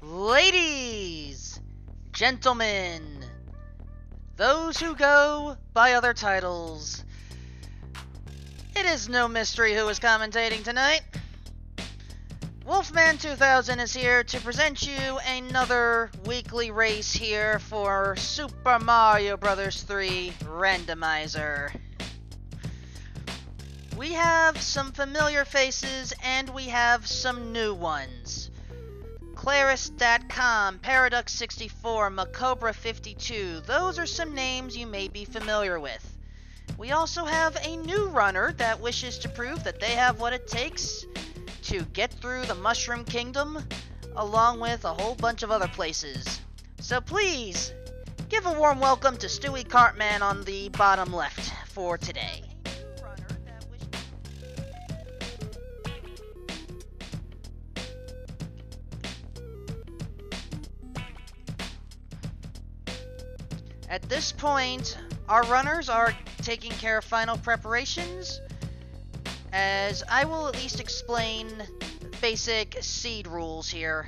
Ladies, gentlemen, those who go by other titles, it is no mystery who is commentating tonight. Wolfman 2000 is here to present you another weekly race here for Super Mario Bros. 3 Randomizer. We have some familiar faces and we have some new ones. Claris.com, Paradox64, Macobra52, those are some names you may be familiar with. We also have a new runner that wishes to prove that they have what it takes to get through the Mushroom Kingdom, along with a whole bunch of other places. So please, give a warm welcome to Stewie Cartman on the bottom left for today. At this point, our runners are taking care of final preparations, as I will at least explain basic seed rules here.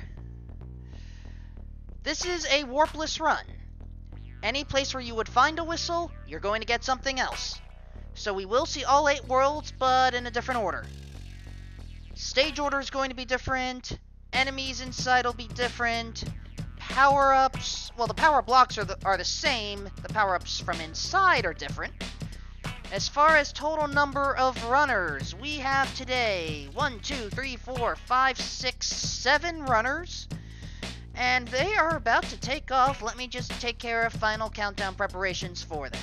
This is a warpless run. Any place where you would find a whistle, you're going to get something else. So we will see all 8 worlds, but in a different order. Stage order is going to be different, enemies inside will be different, power-ups, well, the power blocks are the same, the power-ups from inside are different. As far as total number of runners, we have today 1, 2, 3, 4, 5, 6, 7 runners, and they are about to take off. Let me just take care of final countdown preparations for them.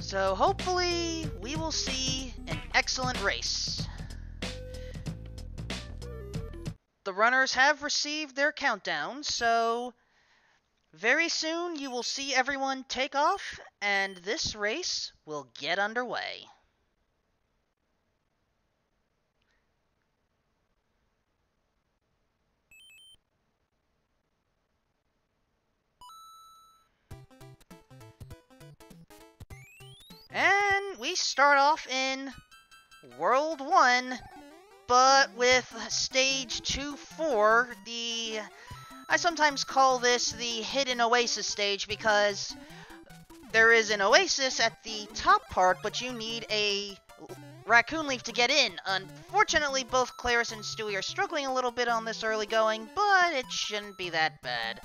So hopefully we will see an excellent race. The runners have received their countdown, so very soon you will see everyone take off, and this race will get underway. And we start off in World 1, but with Stage 2-4, I sometimes call this the Hidden Oasis stage because there is an oasis at the top part, but you need a raccoon leaf to get in. Unfortunately, both Claris and Stewie are struggling a little bit on this early going, but it shouldn't be that bad.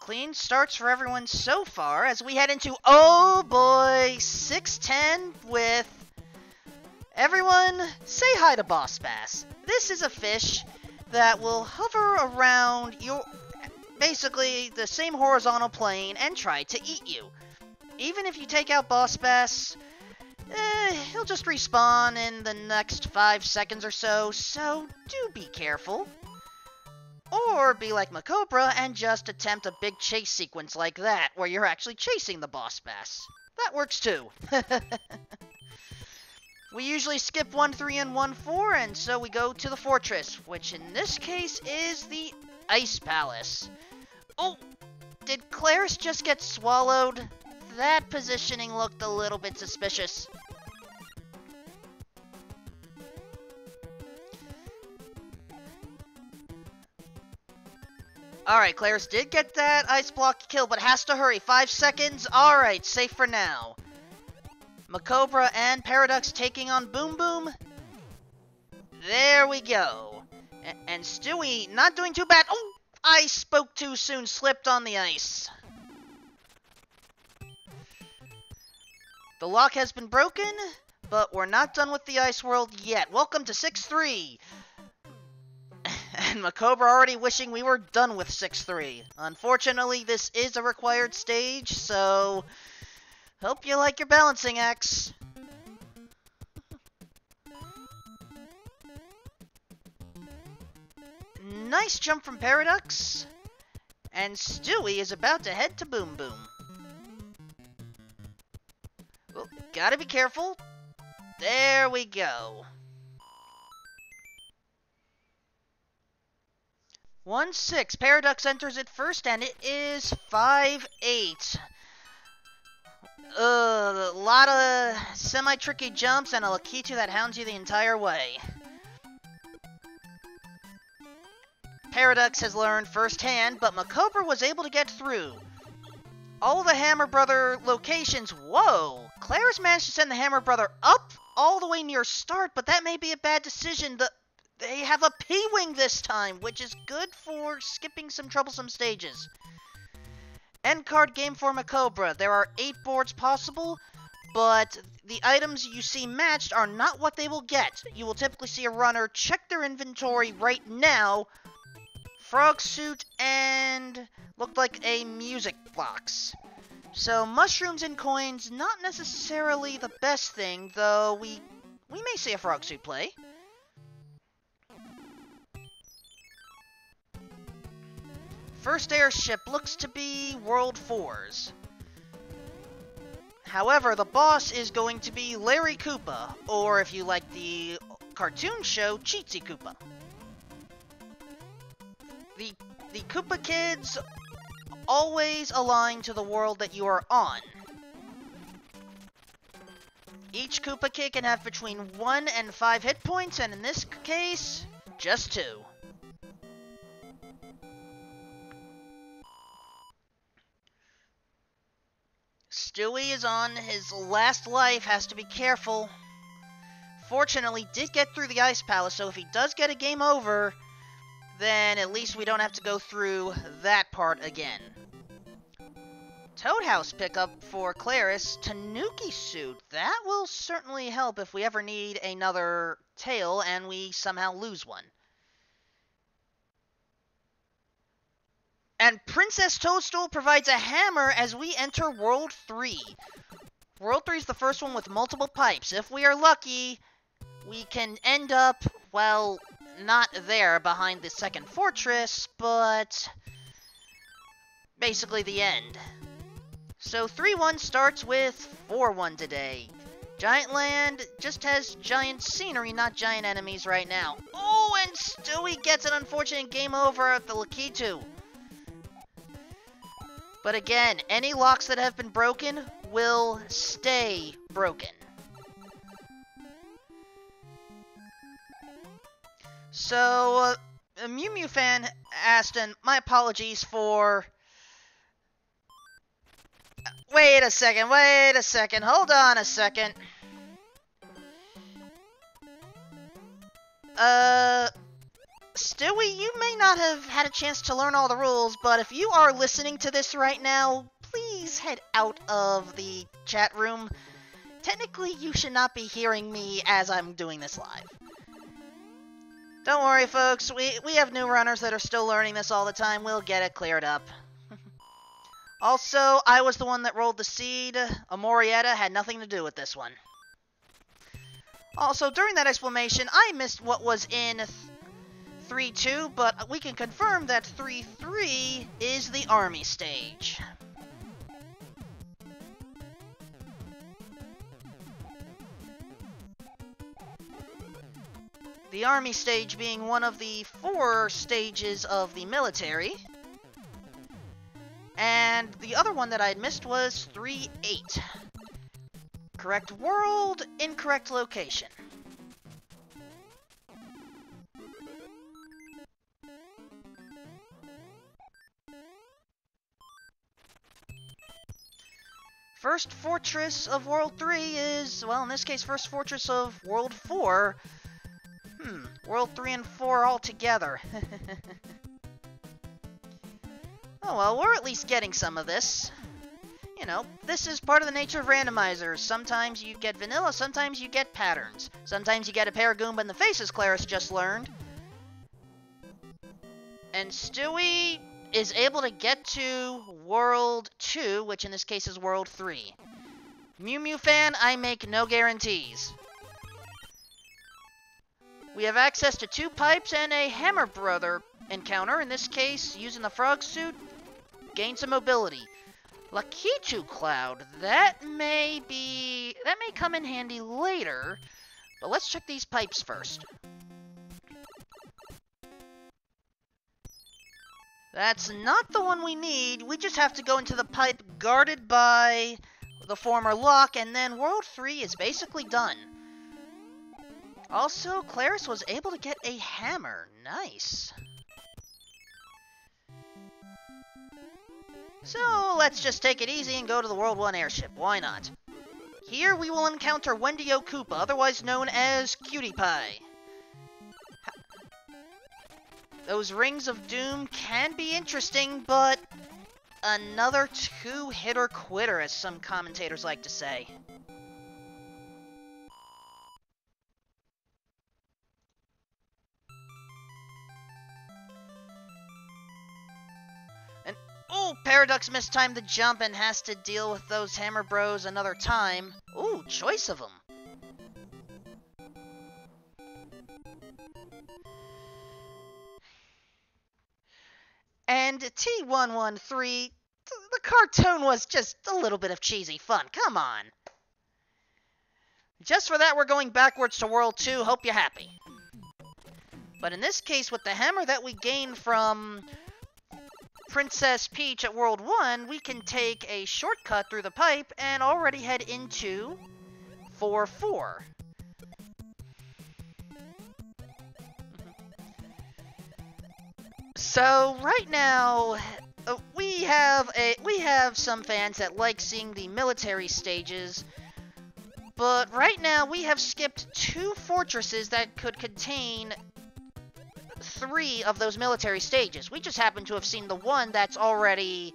Clean starts for everyone so far as we head into, oh boy, 610 with everyone say hi to Boss Bass. This is a fish that will hover around your, basically the same horizontal plane and try to eat you. Even if you take out Boss Bass, he'll just respawn in the next 5 seconds or so, so do be careful. Or be like Macobra and just attempt a big chase sequence like that, where you're actually chasing the Boss Bass. That works too. We usually skip 1-3 and 1-4, and so we go to the Fortress, which in this case is the Ice Palace. Oh, did Claris just get swallowed? That positioning looked a little bit suspicious. Alright, Claris did get that ice block kill, but has to hurry. 5 seconds. Alright, safe for now. Macobra and Paradox taking on Boom Boom. There we go. And Stewie not doing too bad. Oh, I spoke too soon. Slipped on the ice. The lock has been broken, but we're not done with the ice world yet. Welcome to 6-3. And Macobra already wishing we were done with 6-3. Unfortunately, this is a required stage, so hope you like your balancing acts. Nice jump from Paradox. And Stewie is about to head to Boom Boom. Well, gotta be careful. There we go. 1-6. Paradox enters it first, and it is 5-8. A lot of semi-tricky jumps and a Lakitu that hounds you the entire way. Paradox has learned firsthand, but Makobra was able to get through. All the Hammer Brother locations, whoa! Claris managed to send the Hammer Brother up all the way near start, but that may be a bad decision. They have a P-Wing this time, which is good for skipping some troublesome stages. End card game for Makobra. There are 8 boards possible, but the items you see matched are not what they will get. You will typically see a runner check their inventory right now. Frog suit and looked like a music box. So mushrooms and coins, not necessarily the best thing, though we may see a frog suit play. First airship looks to be World 4's. However, the boss is going to be Larry Koopa, or if you like the cartoon show, Cheatsy Koopa. The Koopa kids always align to the world that you are on. Each Koopa kid can have between 1 and 5 hit points, and in this case, just 2. Stewie is on his last life, has to be careful. Fortunately, did get through the Ice Palace, so if he does get a game over, then at least we don't have to go through that part again. Toad House pickup for Claris. Tanuki suit. That will certainly help if we ever need another tail and we somehow lose one. And Princess Toadstool provides a hammer as we enter World 3. World 3 is the first one with multiple pipes. If we are lucky, we can end up, well, not there behind the second fortress, but basically the end. So 3-1 starts with 4-1 today. Giant Land just has giant scenery, not giant enemies right now. Oh, and Stewie gets an unfortunate game over at the Lakitu. But again, any locks that have been broken will stay broken. So, a Mew Mew fan asked, and my apologies for... Wait a second, hold on a second. Stewie, you may not have had a chance to learn all the rules, but if you are listening to this right now, please head out of the chat room. Technically, you should not be hearing me as I'm doing this live. Don't worry, folks, we have new runners that are still learning this all the time. We'll get it cleared up. Also, I was the one that rolled the seed. Amorietta had nothing to do with this one. Also, during that explanation, I missed what was in 3-2, but we can confirm that 3-3 is the army stage. The army stage being one of the 4 stages of the military. And the other one that I had missed was 3-8. Correct world, incorrect location. First fortress of World 3 is, well, in this case, first fortress of World 4. World 3 and 4 all together. Oh well, we're at least getting some of this. You know, this is part of the nature of randomizers. Sometimes you get vanilla, sometimes you get patterns. Sometimes you get a Paragoomba in the face, as Claris just learned. And Stewie is able to get to World 2, which in this case is World 3. Mew Mew fan, I make no guarantees. We have access to 2 pipes and a Hammer Brother encounter, in this case, using the frog suit, gain some mobility. Lakitu Cloud, that may come in handy later, but let's check these pipes first. That's not the one we need. We just have to go into the pipe guarded by the former lock, and then World 3 is basically done. Also, Claris was able to get a hammer. Nice. So, let's just take it easy and go to the World 1 airship. Why not? Here we will encounter Wendy-O Koopa, otherwise known as Cutie Pie. Those Rings of Doom can be interesting, but another two-hitter quitter, as some commentators like to say. And, oh, Paradox mistimed the jump and has to deal with those Hammer Bros another time. Ooh, choice of them. And T113, the cartoon was just a little bit of cheesy fun. Come on. Just for that, we're going backwards to World 2. Hope you're happy. But in this case, with the hammer that we gained from Princess Peach at World 1, we can take a shortcut through the pipe and already head into 4-4. So right now, we have some fans that like seeing the military stages, but right now we have skipped 2 fortresses that could contain 3 of those military stages. We just happen to have seen the one that's already,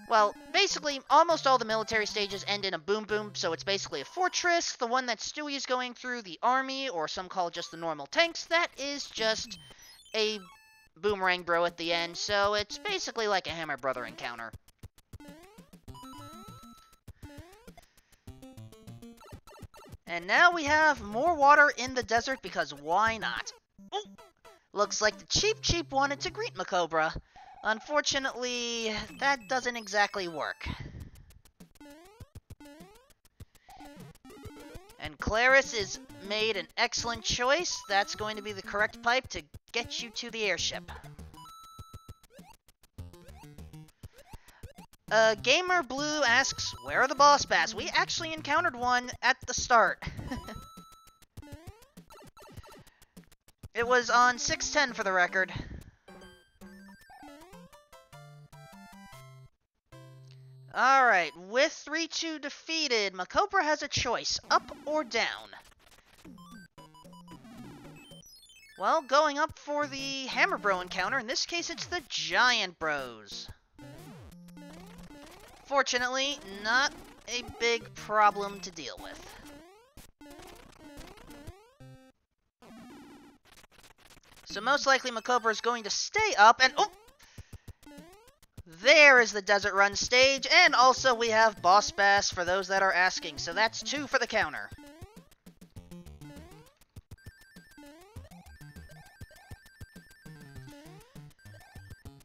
well, basically almost all the military stages end in a boom boom, so it's basically a fortress. The one that Stewie is going through, the army, or some call it just the normal tanks, that is just a boomerang bro at the end, so it's basically like a Hammer Brother encounter. And now we have more water in the desert, because why not? Ooh, looks like the Cheep wanted to greet Macobra. Unfortunately, that doesn't exactly work. And Claris is made an excellent choice. That's going to be the correct pipe to get you to the airship. Gamer Blue asks, where are the boss bass? We actually encountered one at the start. It was on 610 for the record. Alright, with 3-2 defeated, Macobra has a choice, up or down. Well, going up for the Hammer Bro encounter, in this case it's the Giant Bros. Fortunately, not a big problem to deal with. So most likely Macobra is going to stay up, and oh! There is the Desert Run stage, and also we have Boss Bass for those that are asking, so that's 2 for the counter.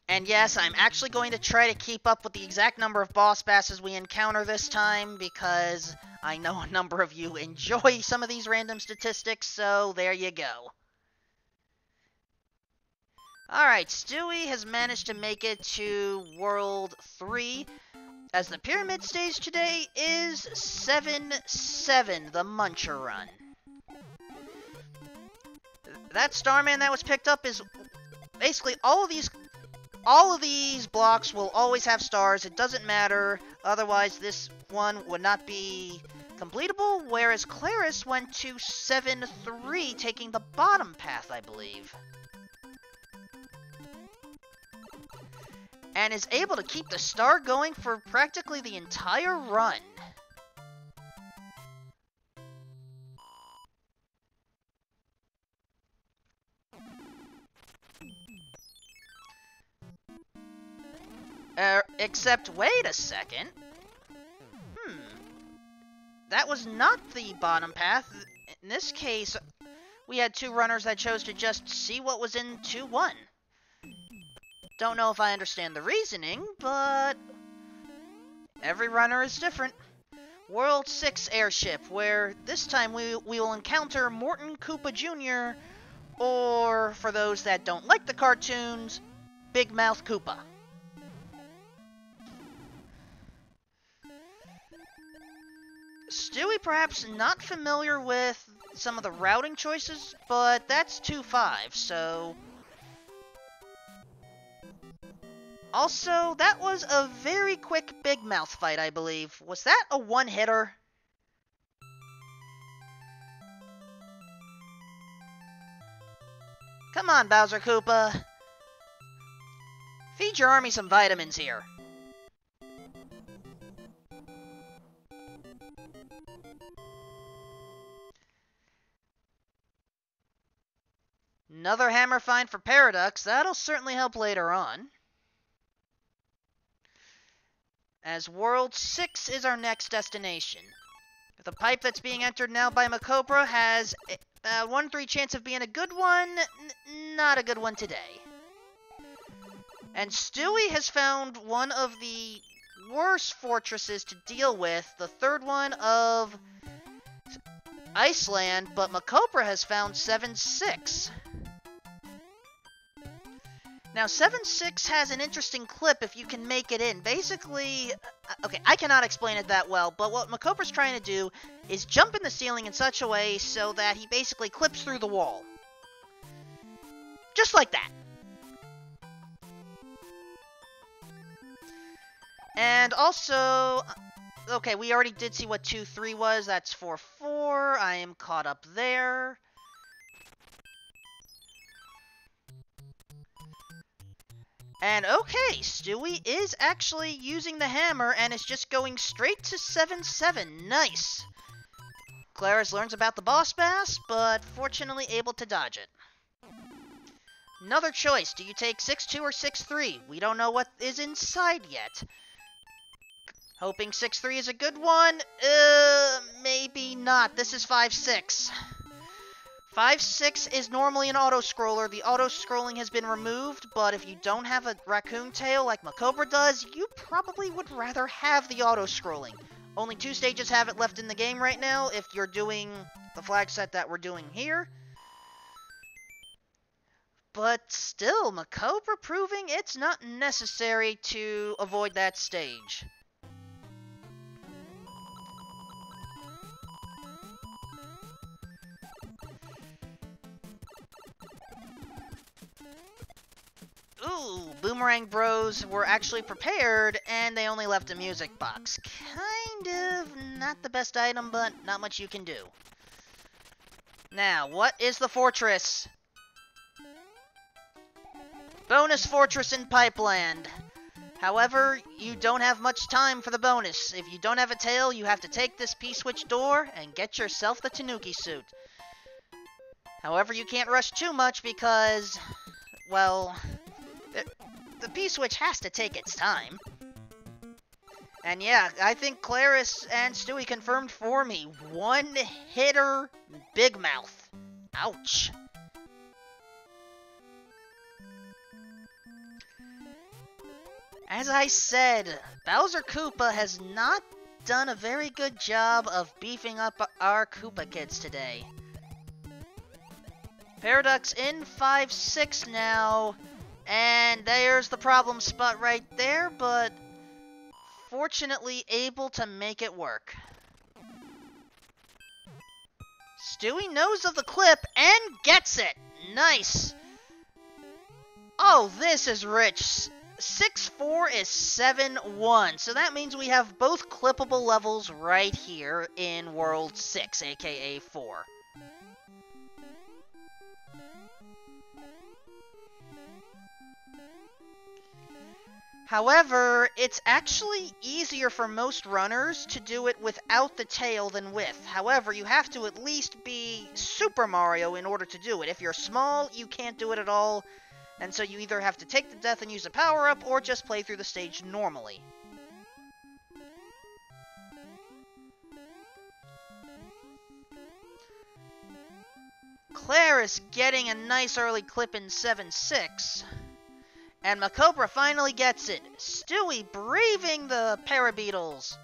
And yes, I'm actually going to try to keep up with the exact number of Boss Basses we encounter this time, because I know a number of you enjoy some of these random statistics, so there you go. Alright, Stewie has managed to make it to World 3, as the Pyramid stage today is 7-7, the Muncher Run. That Starman that was picked up is basically all of these blocks will always have stars. It doesn't matter, otherwise this one would not be completable, whereas Claris went to 7-3, taking the bottom path, I believe. And is able to keep the star going for practically the entire run. Except, wait a second. That was not the bottom path. In this case, we had 2 runners that chose to just see what was in 2-1. Don't know if I understand the reasoning, but every runner is different. World 6 airship, where this time we will encounter Morton Koopa Jr., or for those that don't like the cartoons, Big Mouth Koopa. Stewie perhaps not familiar with some of the routing choices, but that's 2-5, so... Also, that was a very quick Big Mouth fight, I believe. Was that a one-hitter? Come on, Bowser Koopa. Feed your army some vitamins here. Another hammer find for Paradox. That'll certainly help later on. As World 6 is our next destination. The pipe that's being entered now by Macobra has a 1-3 chance of being a good one, not a good one today. And Stewie has found one of the worst fortresses to deal with, the third one of Iceland, but Macobra has found 7-6. Now, 7-6 has an interesting clip if you can make it in. Basically, okay, I cannot explain it that well, but what Macobra's trying to do is jump in the ceiling in such a way so that he basically clips through the wall. Just like that. And also, okay, we already did see what 2-3 was. That's 4-4. I am caught up there. And okay, Stewie is actually using the hammer and is just going straight to 7-7. Nice. Claris learns about the boss bass, but fortunately able to dodge it. Another choice. Do you take 6-2 or 6-3? We don't know what is inside yet. Hoping 6-3 is a good one. Maybe not. This is 5-6. 5-6 is normally an auto-scroller. The auto-scrolling has been removed, but if you don't have a raccoon tail like Macobra does, you probably would rather have the auto-scrolling. Only 2 stages have it left in the game right now if you're doing the flag set that we're doing here. But still, Macobra proving it's not necessary to avoid that stage. Ooh, Boomerang Bros were actually prepared, and they only left a music box. Kind of not the best item, but not much you can do. Now, what is the fortress? Bonus fortress in Pipeland. However, you don't have much time for the bonus. If you don't have a tail, you have to take this P-switch door and get yourself the Tanuki suit. However, you can't rush too much because, well, the P-switch has to take its time. And yeah, I think Claris and Stewie confirmed for me. One-hitter Big Mouth. Ouch. As I said, Bowser Koopa has not done a very good job of beefing up our Koopa kids today. Paradox in 5-6 now. And there's the problem spot right there, but fortunately able to make it work. Stewie knows of the clip and gets it! Nice! Oh, this is rich. 6-4 is 7-1, so that means we have both clippable levels right here in World 6, aka 4. However, it's actually easier for most runners to do it without the tail than with. However, you have to at least be Super Mario in order to do it. If you're small, you can't do it at all, and so you either have to take the death and use a power-up, or just play through the stage normally. Claris getting a nice early clip in 7-6. And Macobra finally gets it. Stewie braving the Parabeetles.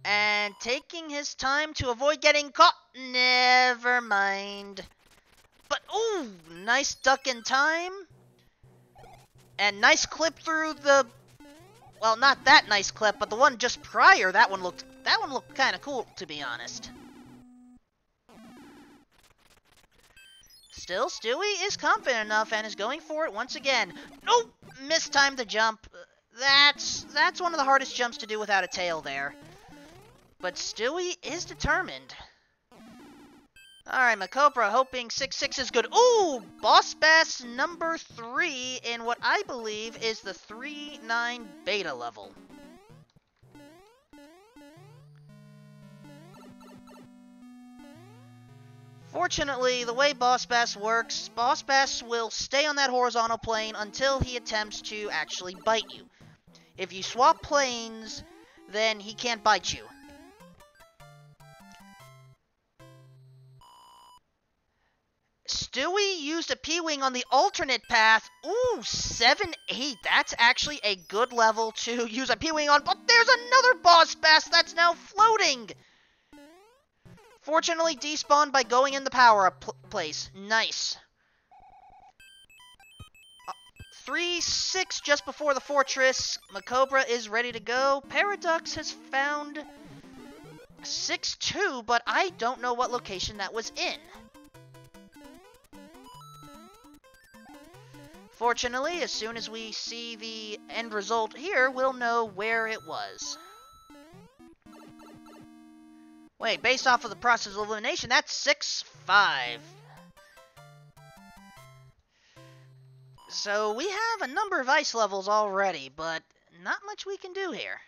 And taking his time to avoid getting caught. Never mind. But, ooh, nice duck in time. And nice clip through the... Well, not that nice clip, but the one just prior, that one looked kind of cool, to be honest. Still, Stewie is confident enough and is going for it once again. Nope! Mistimed the jump. That's one of the hardest jumps to do without a tail there. But Stewie is determined. Alright, Macopra hoping 6-6 is good. Ooh! Boss Bass number 3 in what I believe is the 3-9 beta level. Fortunately, the way Boss Bass works, Boss Bass will stay on that horizontal plane until he attempts to actually bite you. If you swap planes, then he can't bite you. Stewie used a P-Wing on the alternate path. Ooh, 7-8. That's actually a good level to use a P-Wing on, but there's another Boss Bass that's now floating! Fortunately, despawned by going in the power-up place. Nice. 3-6 just before the fortress. Macobra is ready to go. Paradox has found 6-2, but I don't know what location that was in. Fortunately, as soon as we see the end result here, we'll know where it was. Wait, based off of the process of elimination, that's 6-5. So we have a number of ice levels already, but not much we can do here.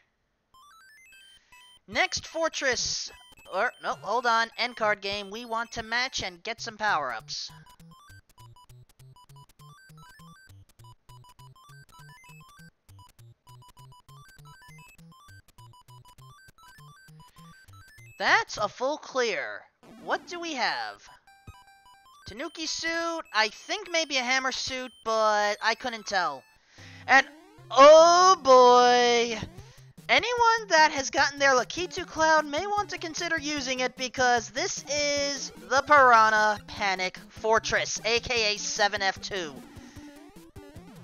Next fortress, or, no, hold on, end card game, we want to match and get some power-ups. That's a full clear. What do we have? Tanuki suit, I think maybe a hammer suit, but I couldn't tell. And, oh boy! Anyone that has gotten their Lakitu Cloud may want to consider using it because this is the Piranha Panic Fortress, aka 7F2.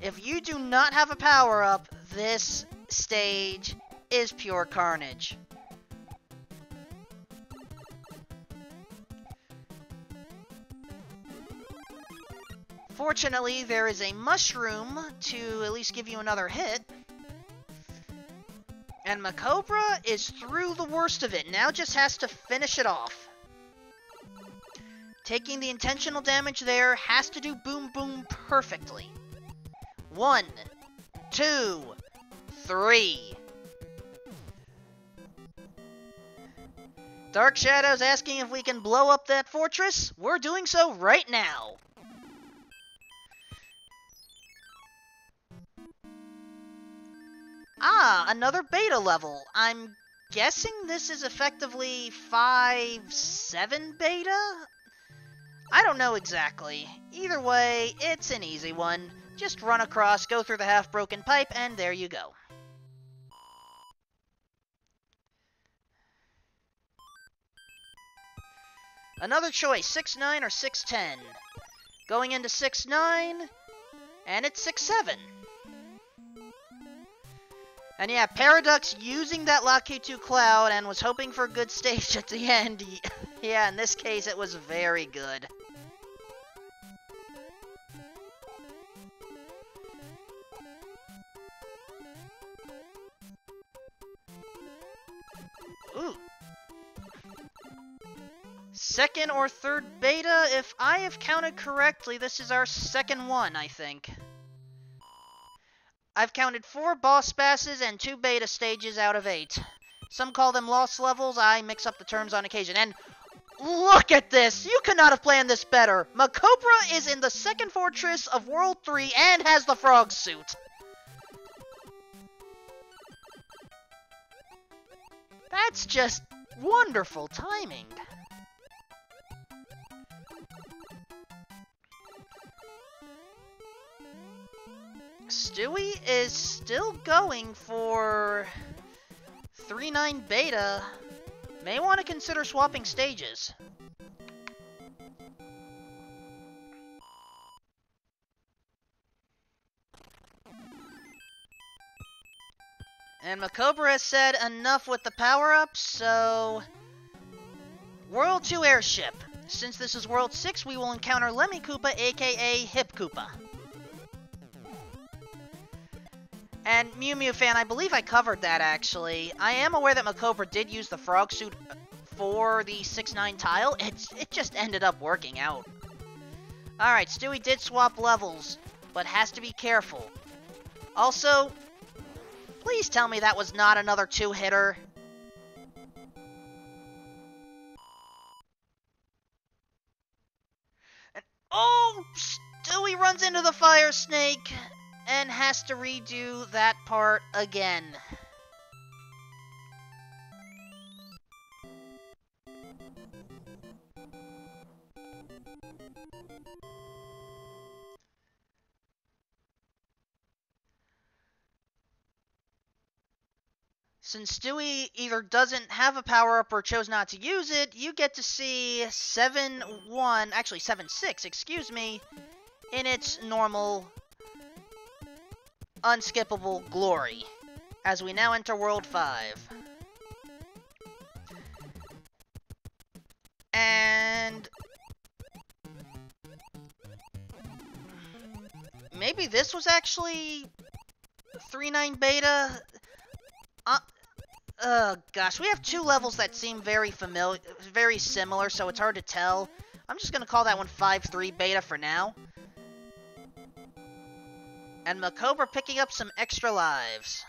If you do not have a power-up, this stage is pure carnage. Fortunately, there is a mushroom to at least give you another hit. And Macobra is through the worst of it. Now just has to finish it off. Taking the intentional damage there has to do boom boom perfectly. 1, 2, 3. Dark Shadow's asking if we can blow up that fortress. We're doing so right now. Ah, another beta level. I'm guessing this is effectively 5-7 beta? I don't know exactly. Either way, it's an easy one. Just run across, go through the half-broken pipe, and there you go. Another choice, 6-9 or 6-10. Going into 6-9, and it's 6-7. And yeah, Paradox using that Lakitu Cloud and was hoping for a good stage at the end. Yeah, in this case, it was very good. Ooh. Second or third beta, if I have counted correctly, this is our second one, I think. I've counted 4 boss passes and 2 beta stages out of 8. Some call them lost levels, I mix up the terms on occasion. And look at this! You could not have planned this better! Macobra is in the second fortress of World 3 and has the frog suit. That's just wonderful timing. Stewie is still going for 3-9 beta. May want to consider swapping stages. And Makobra has said enough with the power-ups, so... World 2 Airship. Since this is World 6, we will encounter Lemmy Koopa, aka Hip Koopa. And Mew Mew fan, I believe I covered that, actually. I am aware that Makobra did use the frog suit for the 6-9 tile. It just ended up working out. Alright, Stewie did swap levels, but has to be careful. Also, please tell me that was not another 2-hitter. And, oh! Stewie runs into the fire snake and has to redo that part again. Since Stewie either doesn't have a power-up or chose not to use it, you get to see 7-1, actually 7-6, excuse me, in its normal, unskippable glory, as we now enter World 5. And... maybe this was actually 3-9 beta? Gosh, we have 2 levels that seem very similar, so it's hard to tell. I'm just gonna call that one 5-3 beta for now. And Makobra picking up some extra lives.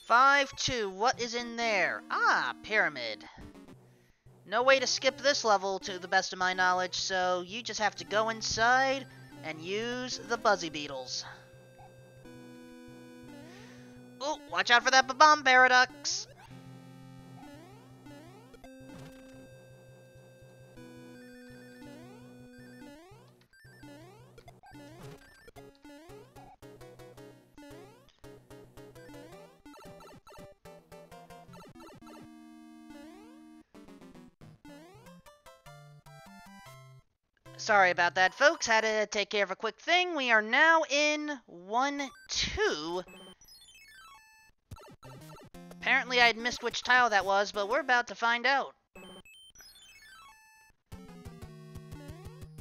"5-2, what is in there? Ah, pyramid. No way to skip this level to the best of my knowledge, so you just have to go inside and use the Buzzy Beetles. Oh, watch out for that bomb paradox. Sorry about that, folks. Had to take care of a quick thing. We are now in 1-2. Apparently I had missed which tile that was, but we're about to find out.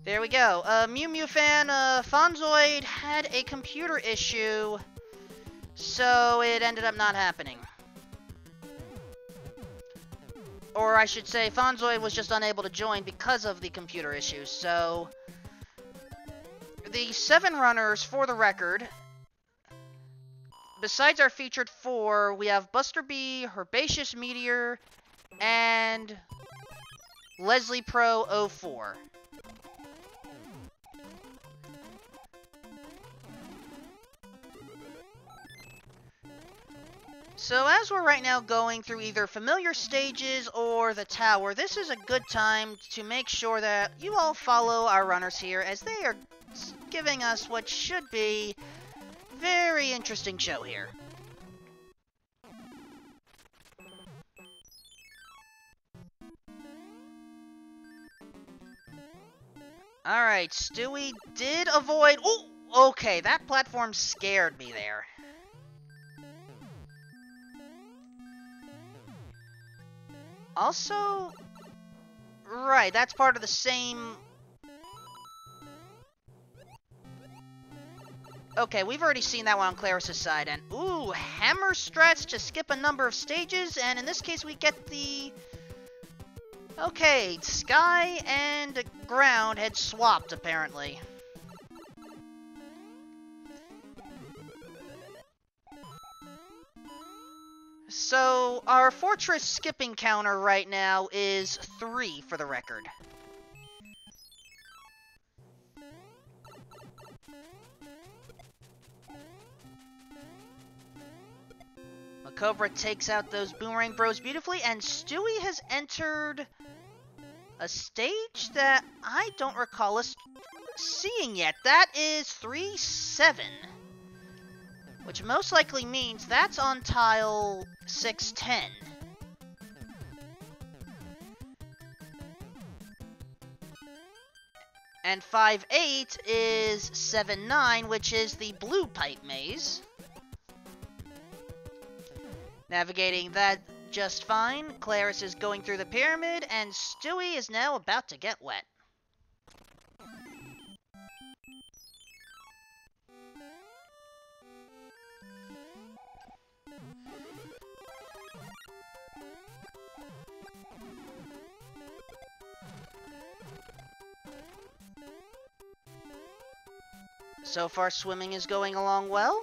There we go. Mew Mew fan, Fonzoid had a computer issue, so it ended up not happening. Or I should say, Fonzoid was just unable to join because of the computer issues. So, the 7 runners, for the record, besides our featured 4, we have Buster B, Herbaceous Meteor, and Leslie Pro 04. So as we're right now going through either familiar stages or the tower, this is a good time to make sure that you all follow our runners here, as they are giving us what should be a very interesting show here. Alright, Stewie did avoid... Oh, okay, that platform scared me there. Also, right, that's part of the same... Okay, we've already seen that one on Claris's side, and ooh, hammer strats to skip a number of stages, and in this case we get the... Okay, sky and ground had swapped, apparently. So, our fortress skipping counter right now is 3, for the record. Makobra takes out those Boomerang Bros beautifully, and Stewie has entered a stage that I don't recall us seeing yet. That is 3-7. Which most likely means that's on tile 6-10. And 5-8 is 7-9, which is the blue pipe maze. Navigating that just fine. Claris is going through the pyramid, and Stewie is now about to get wet. So far, swimming is going along well.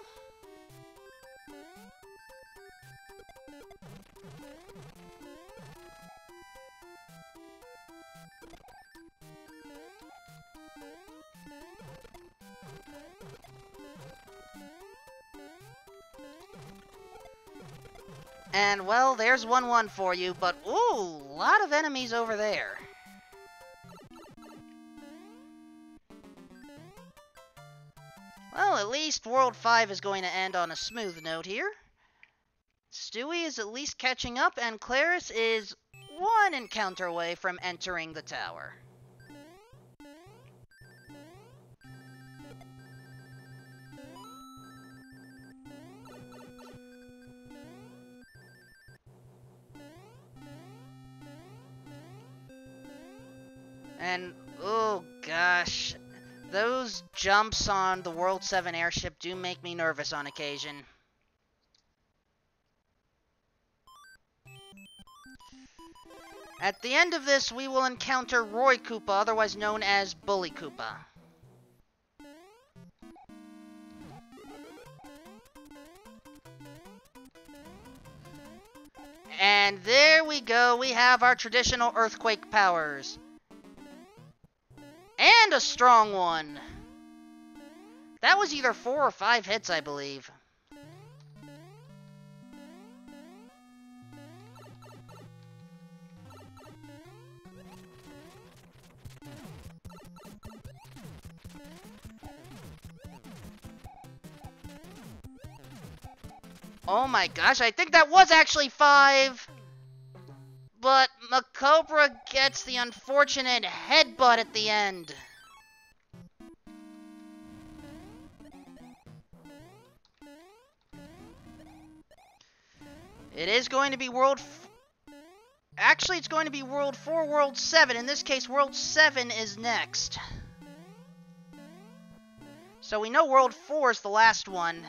And, well, there's 1-1 for you, but, ooh, a lot of enemies over there. Well, at least World 5 is going to end on a smooth note here. Stewie is at least catching up, and Claris is one encounter away from entering the tower. And, oh gosh, those jumps on the World 7 airship do make me nervous on occasion. At the end of this, we will encounter Roy Koopa, otherwise known as Bully Koopa. And there we go, we have our traditional earthquake powers. And a strong one! That was either 4 or 5 hits, I believe. Oh my gosh, I think that was actually 5! But Macobra gets the unfortunate headbutt at the end. It is going to be Actually, it's going to be World 4, World 7. In this case, World 7 is next. So we know World 4 is the last one.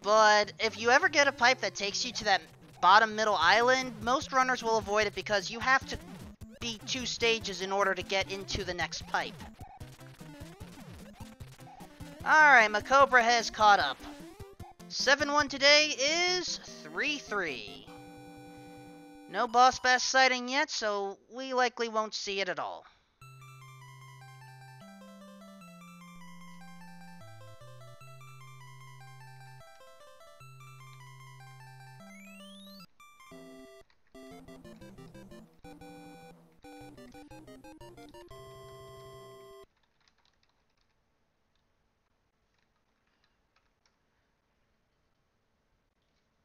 But if you ever get a pipe that takes you to that bottom middle island, most runners will avoid it because you have to beat 2 stages in order to get into the next pipe. Alright, Macobra has caught up. 7-1 today is 3-3. No boss bass sighting yet, so we likely won't see it at all.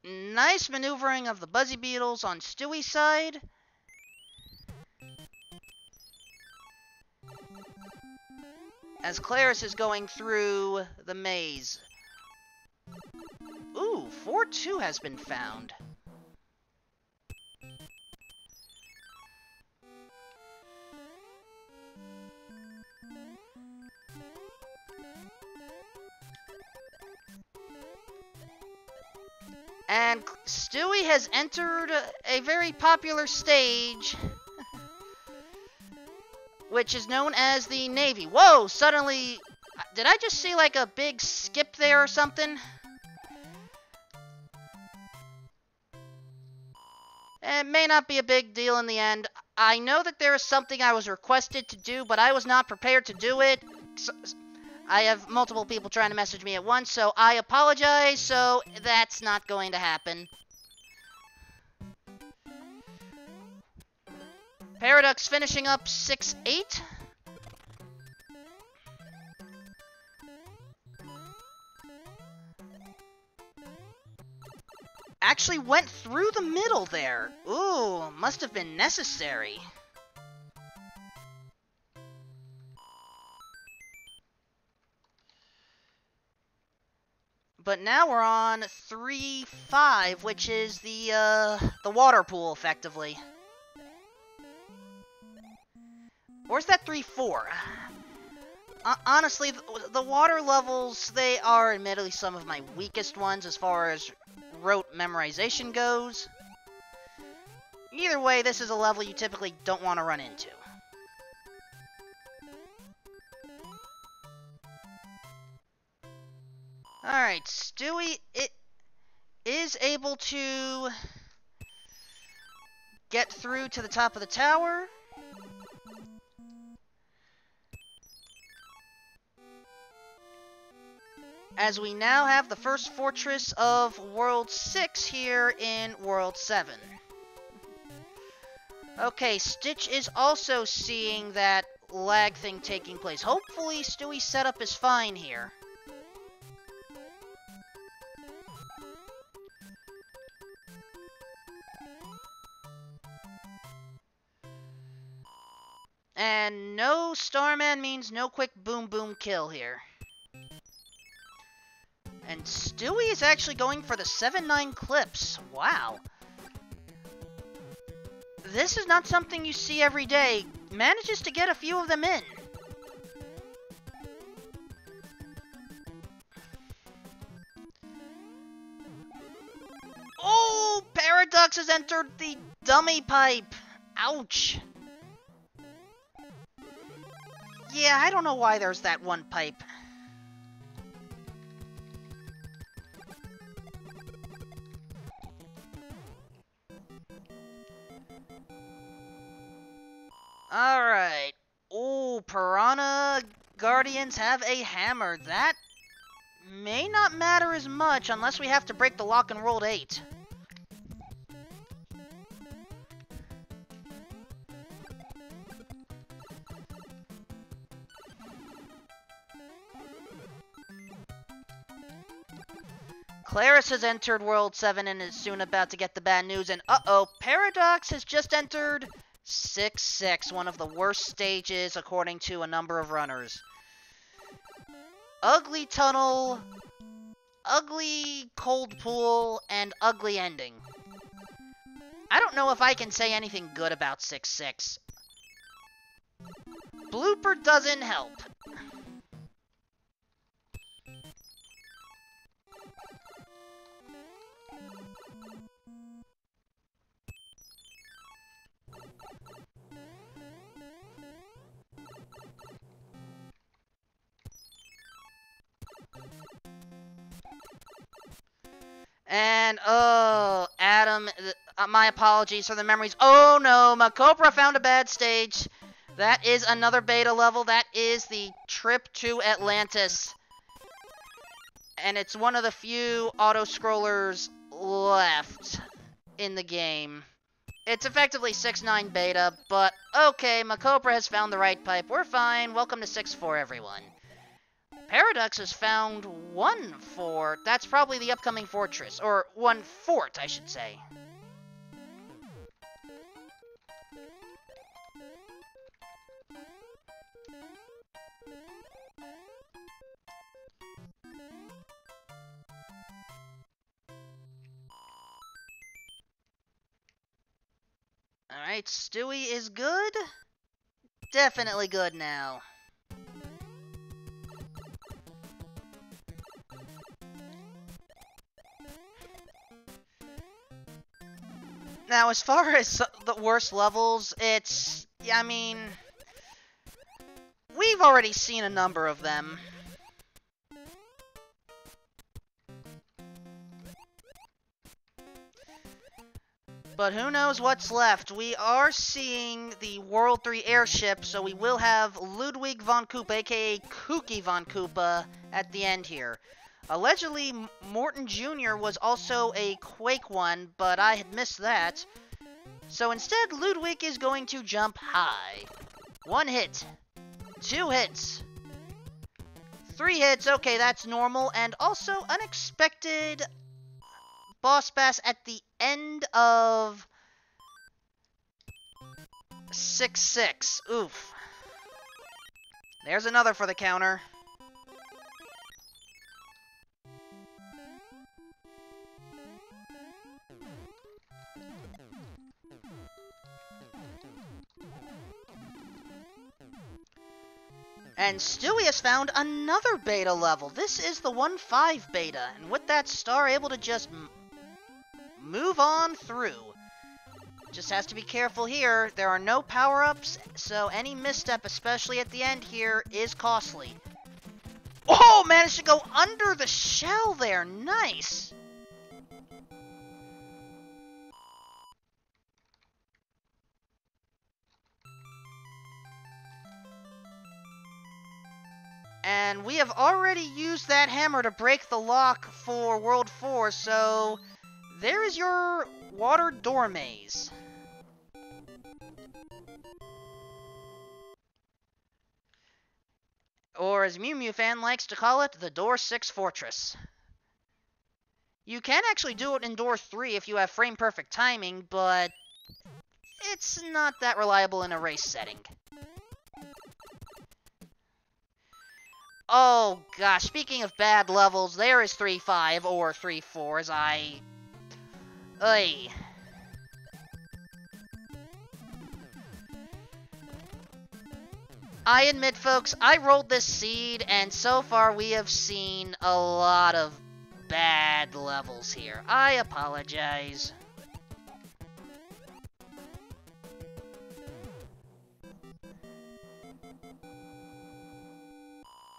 Nice maneuvering of the Buzzy Beetles on Stewie's side. As Claris is going through the maze. Ooh, 4-2 has been found. And Stewie has entered a very popular stage, which is known as the Navy. Whoa, suddenly, did I just see like a big skip there or something? It may not be a big deal in the end. I know that there is something I was requested to do, but I was not prepared to do it. I have multiple people trying to message me at once, so I apologize, so that's not going to happen. Paradox finishing up 6-8. actually went through the middle there. Ooh, must have been necessary. But now we're on 3-5, which is the water pool, effectively. Or is that 3-4? Honestly, the water levels, they are admittedly some of my weakest ones as far as rote memorization goes. Either way, this is a level you typically don't want to run into. Alright, Stewie is able to get through to the top of the tower. As we now have the first fortress of World 6 here in World 7. Okay, Stitch is also seeing that lag thing taking place. Hopefully Stewie's setup is fine here. And no Starman means no quick boom boom kill here. And Stewie is actually going for the 7-9 clips. Wow. This is not something you see every day. Manages to get a few of them in. Oh! Paradox has entered the dummy pipe. Ouch. Yeah, I don't know why there's that one pipe. Alright. Ooh, Piranha Guardians have a hammer. That may not matter as much unless we have to break the lock in World 8. Claris has entered World 7 and is soon about to get the bad news, and uh-oh, Paradox has just entered 6-6, one of the worst stages according to a number of runners. Ugly tunnel, ugly cold pool, and ugly ending. I don't know if I can say anything good about 6-6. Blooper doesn't help. And, oh, Adam, my apologies for the memories. Oh no, Macopra found a bad stage. That is another beta level. That is the trip to Atlantis. And it's one of the few auto-scrollers left in the game. It's effectively 6-9 beta, but okay, Macopra has found the right pipe. We're fine. Welcome to 6-4, everyone. Paradox has found 1 that's probably the upcoming fortress, or 1 fort, I should say. Alright, Stewie is good. Definitely good now. Now, as far as the worst levels, it's, I mean, we've already seen a number of them. But who knows what's left. We are seeing the World 3 airship, so we will have Ludwig von Koopa, aka Kooky von Koopa, at the end here. Allegedly, Morton Jr. was also a Quake one, but I had missed that. So instead, Ludwig is going to jump high. 1 hit. 2 hits. 3 hits, okay, that's normal. And also, unexpected boss bass at the end of 6-6. Oof. There's another for the counter. And Stewie has found another beta level. This is the 1-5 beta, and with that star, able to just move on through. Just has to be careful here. There are no power-ups, so any misstep, especially at the end here, is costly. Oh, managed to go under the shell there. Nice. And we have already used that hammer to break the lock for World 4, so there is your water door maze. Or as Mew Mew Fan likes to call it, the Door 6 Fortress. You can actually do it in Door 3 if you have frame-perfect timing, but it's not that reliable in a race setting. Oh, gosh, speaking of bad levels, there is 3-5 or 3-4 as I... Oy. I admit, folks, I rolled this seed, and so far we have seen a lot of bad levels here. I apologize.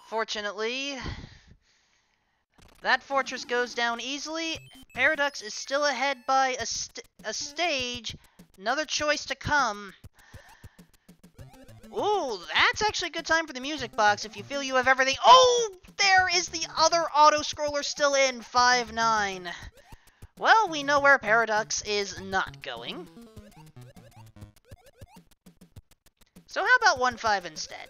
Fortunately, that fortress goes down easily. Paradox is still ahead by a stage. Another choice to come. Ooh, that's actually a good time for the music box if you feel you have everything. Oh, there is the other auto-scroller still in, 5-9. Well, we know where Paradox is not going. So how about 1-5 instead?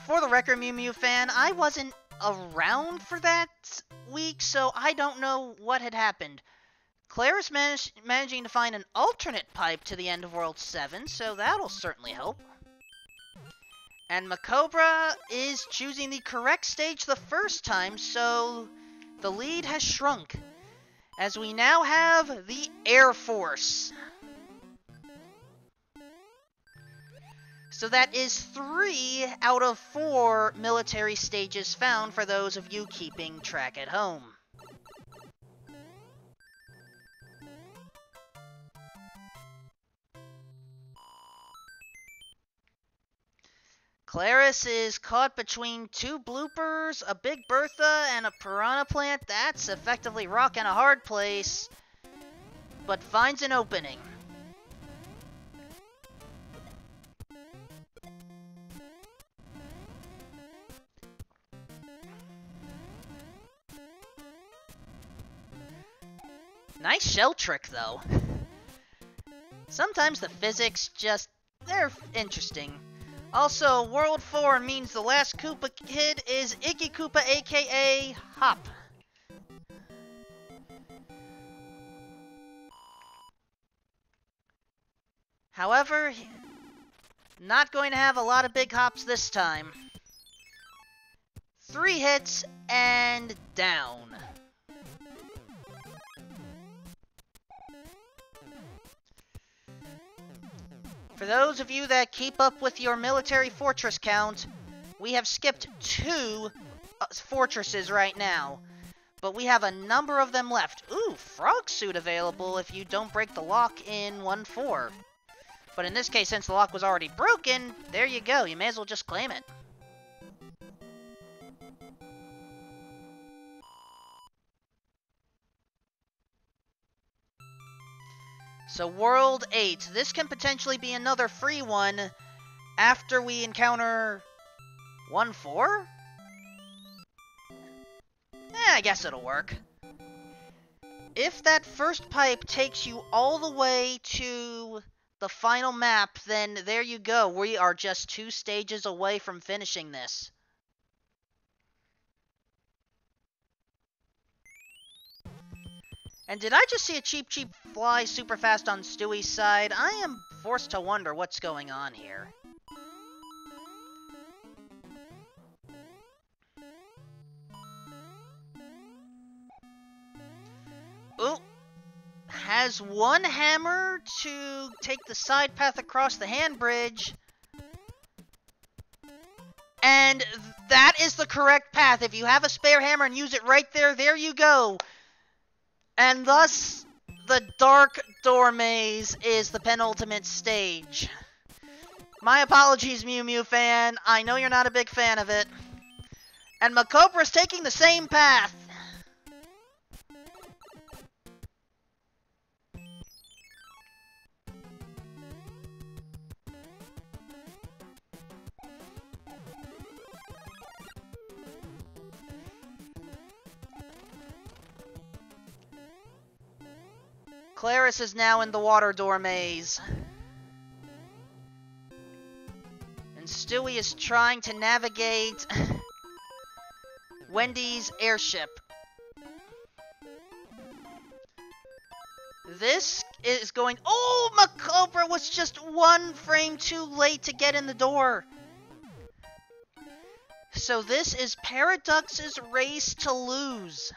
For the record, Mew Mew Fan, I wasn't around for that week, so I don't know what had happened. Claire's managing to find an alternate pipe to the end of World 7, so that'll certainly help. And Macobra is choosing the correct stage the first time, so the lead has shrunk, as we now have the Air Force. So that is 3 out of 4 military stages found for those of you keeping track at home. Claris is caught between 2 bloopers, a Big Bertha, and a Piranha Plant. That's effectively rocking a hard place, but finds an opening. Nice shell trick, though. Sometimes the physics just, they're interesting. Also, World 4 means the last Koopa kid is Iggy Koopa, aka Hop. However, not going to have a lot of big hops this time. 3 hits and down. For those of you that keep up with your military fortress count, we have skipped 2 fortresses right now, but we have a number of them left. Ooh, frog suit available if you don't break the lock in 1-4. But in this case, since the lock was already broken, there you go, you may as well just claim it. So World 8, this can potentially be another free one after we encounter 1-4? I guess it'll work. if that first pipe takes you all the way to the final map, then there you go. We are just 2 stages away from finishing this. And did I just see a Cheep Cheep fly super fast on Stewie's side? I am forced to wonder what's going on here. Ooh. Has one hammer to take the side path across the hand bridge. And that is the correct path. If you have a spare hammer and use it right there, there you go. And thus, the Dark Door Maze is the penultimate stage. My apologies, Mew Mew fan. I know you're not a big fan of it. And Macobra's taking the same path. Claris is now in the water door maze. And Stewie is trying to navigate Wendy's airship. This is going... Oh, Macobra was just 1 frame too late to get in the door. So this is Paradox's race to lose.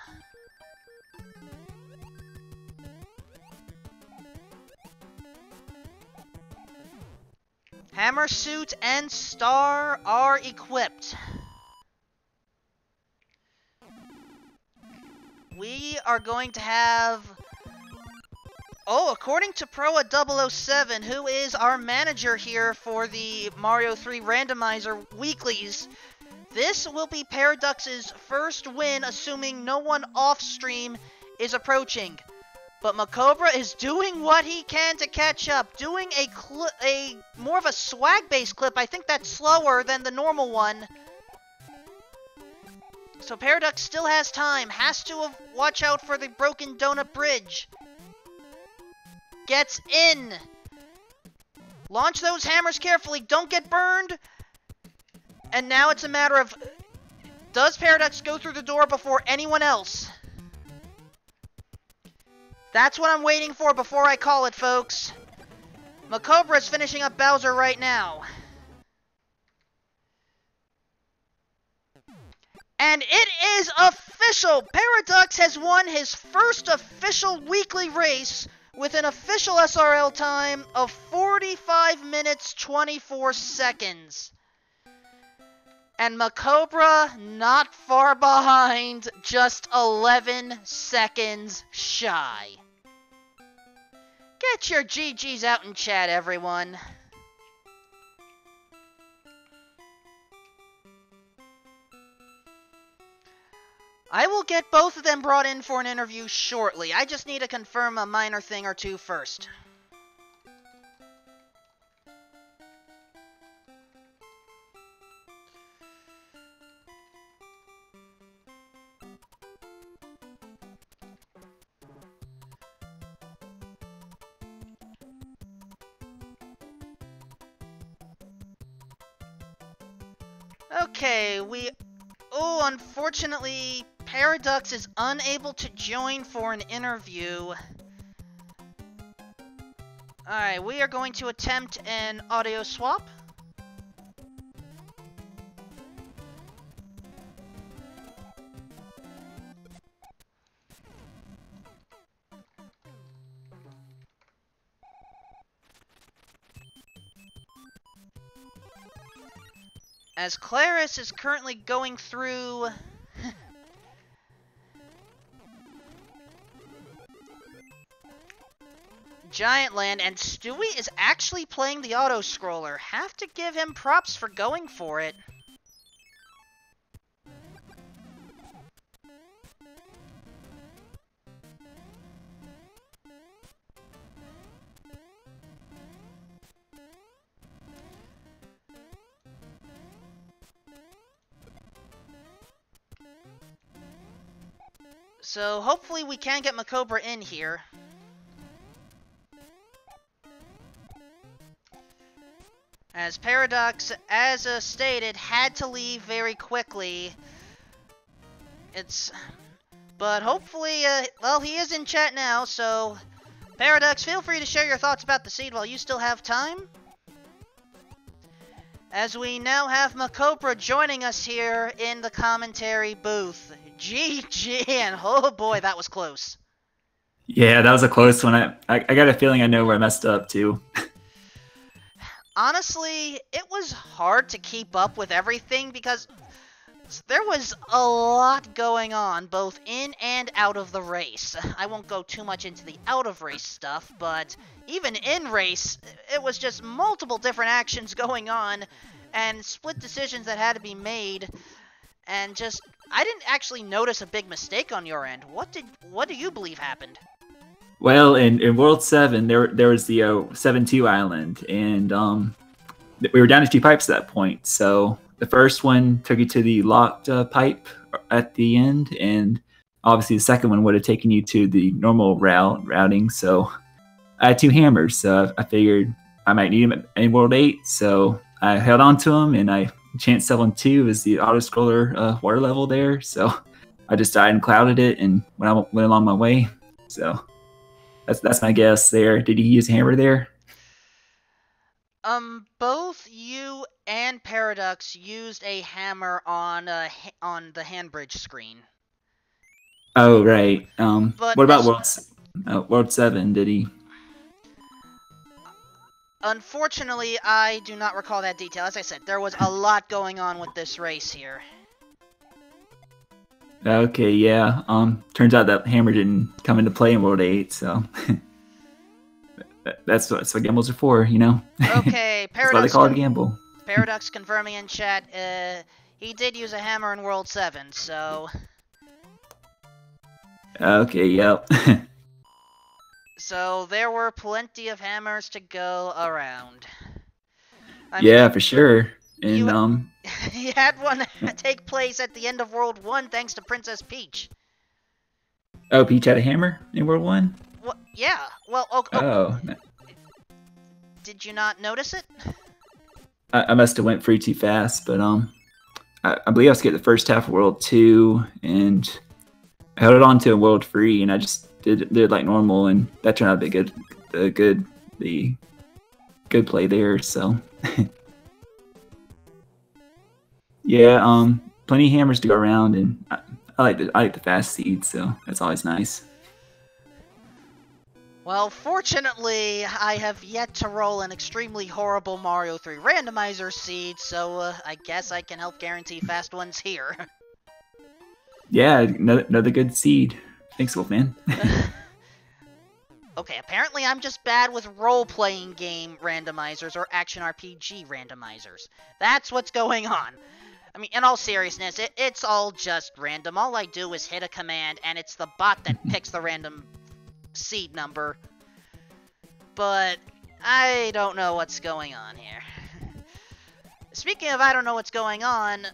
Hammer Suit and Star are equipped. We are going to have... Oh, according to Proa007, who is our manager here for the Mario 3 Randomizer Weeklies, this will be Paradox's first win, assuming no one off-stream is approaching. But Macobra is doing what he can to catch up, doing a more of a swag-based clip. I think that's slower than the normal one. So Paradox still has time, has to watch out for the broken donut bridge. Gets in. Launch those hammers carefully, don't get burned. And now it's a matter of, does Paradox go through the door before anyone else? That's what I'm waiting for before I call it, folks. Macobra is finishing up Bowser right now. And it is official! Paradox has won his first official weekly race with an official SRL time of 45 minutes 24 seconds. And Macobra not far behind, just 11 seconds shy. Get your GGs out in chat, everyone. I will get both of them brought in for an interview shortly. I just need to confirm a minor thing or two first. Okay, Oh, unfortunately, Paradox is unable to join for an interview. Alright, we are going to attempt an audio swap. As Claris is currently going through... Giant Land, and Stewie is actually playing the auto-scroller. Have to give him props for going for it. So hopefully we can get Macobra in here. As Paradox, as stated, had to leave very quickly. But hopefully, well, he is in chat now, so Paradox, feel free to share your thoughts about the seed while you still have time. As we now have Macobra joining us here in the commentary booth. GG, and oh boy, that was close. Yeah, that was a close one. I got a feeling I know where I messed up, too. Honestly, it was hard to keep up with everything because there was a lot going on, both in and out of the race. I won't go too much into the out-of-race stuff, but even in race, it was just multiple different actions going on, and split decisions that had to be made, and just, I didn't actually notice a big mistake on your end. What do you believe happened? Well, in World 7, there was the 7-2 island, and we were down to 2 pipes at that point. So the first one took you to the locked pipe at the end, and obviously the second one would have taken you to the normal routing. So I had 2 hammers, so I figured I might need them in World 8. So I held on to them, and I chanced level 2 as the auto-scroller water level there. So I just died and clouded it, and went along my way. So that's my guess there. Did he use a hammer there? Both you and Paradox used a hammer on the handbridge screen. Oh, right. But what about World 7? Did he? Unfortunately, I do not recall that detail. As I said, there was a lot going on with this race here. Okay, yeah. Turns out that hammer didn't come into play in World 8, so that's what gambles are for, you know. Okay, Paradox. That's why they call it a gamble. Paradox confirming in chat. He did use a hammer in World 7, so. Okay, yep. So there were plenty of hammers to go around. Yeah, for sure. And you had one take place at the end of World 1 thanks to Princess Peach. Oh, Peach had a hammer in World 1? Well, yeah. Well, okay. Oh. Did you not notice it? I must have went free too fast, but I believe I was getting the first half of World 2, and I held it on to a World 3, and I just did it like normal, and that turned out to be good play there. So yeah, plenty of hammers to go around, and I like the fast seed, so that's always nice. Well, fortunately, I have yet to roll an extremely horrible Mario 3 randomizer seed, so I guess I can help guarantee fast ones here. Yeah, another good seed. Thanks, Wolfman. Okay, apparently I'm just bad with role-playing game randomizers or action RPG randomizers. That's what's going on. I mean, in all seriousness, it's all just random. All I do is hit a command, and it's the bot that picks the random seed number. But I don't know what's going on here. Speaking of I don't know what's going on,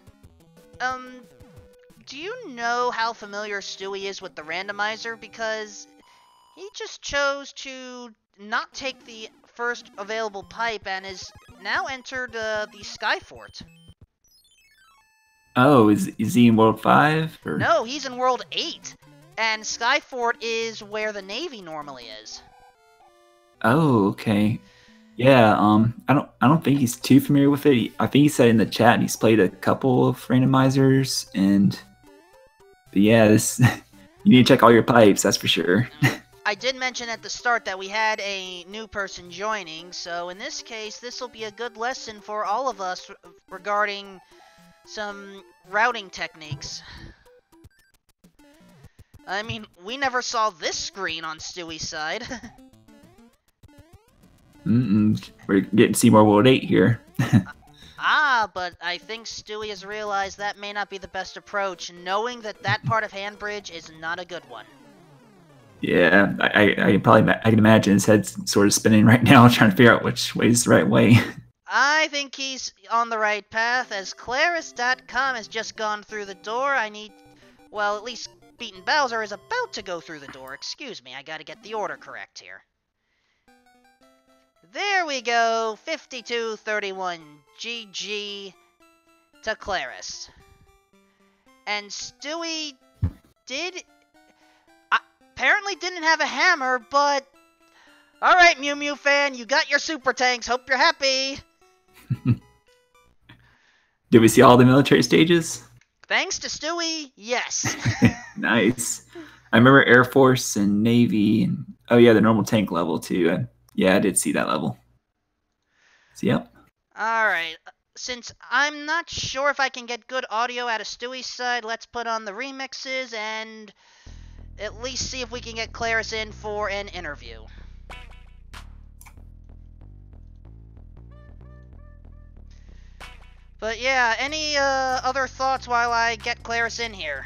do you know how familiar Stewie is with the randomizer? Because he just chose to not take the first available pipe and is now entered the Sky Fort. Oh, is he in World 5? Or? No, he's in World 8. And Skyfort is where the Navy normally is. Oh, okay. Yeah, I don't think he's too familiar with it. I think he said in the chat he's played a couple of randomizers, but yeah, you need to check all your pipes, that's for sure. I did mention at the start that we had a new person joining, so in this case, this will be a good lesson for all of us regarding some routing techniques. I mean, we never saw this screen on Stewie's side. We're getting to see more World 8 here. But I think Stewie has realized that may not be the best approach, knowing that that part of Handbridge is not a good one. Yeah, I can imagine his head's sort of spinning right now, trying to figure out which way is the right way. I think he's on the right path, as Claris.com has just gone through the door. Well, at least beaten Bowser is about to go through the door. Excuse me, I gotta get the order correct here. There we go, 52-31, GG to Claris. And Stewie apparently didn't have a hammer, but... Alright, Mew Mew fan, you got your super tanks, hope you're happy! Did we see all the military stages? Thanks to Stewie, yes. Nice. I remember Air Force and Navy, and oh yeah, the normal tank level too. Yeah, I did see that level. So, yep. Alright, since I'm not sure if I can get good audio out of Stewie's side, let's put on the remixes and at least see if we can get Claris in for an interview. But yeah, any other thoughts while I get Claris in here?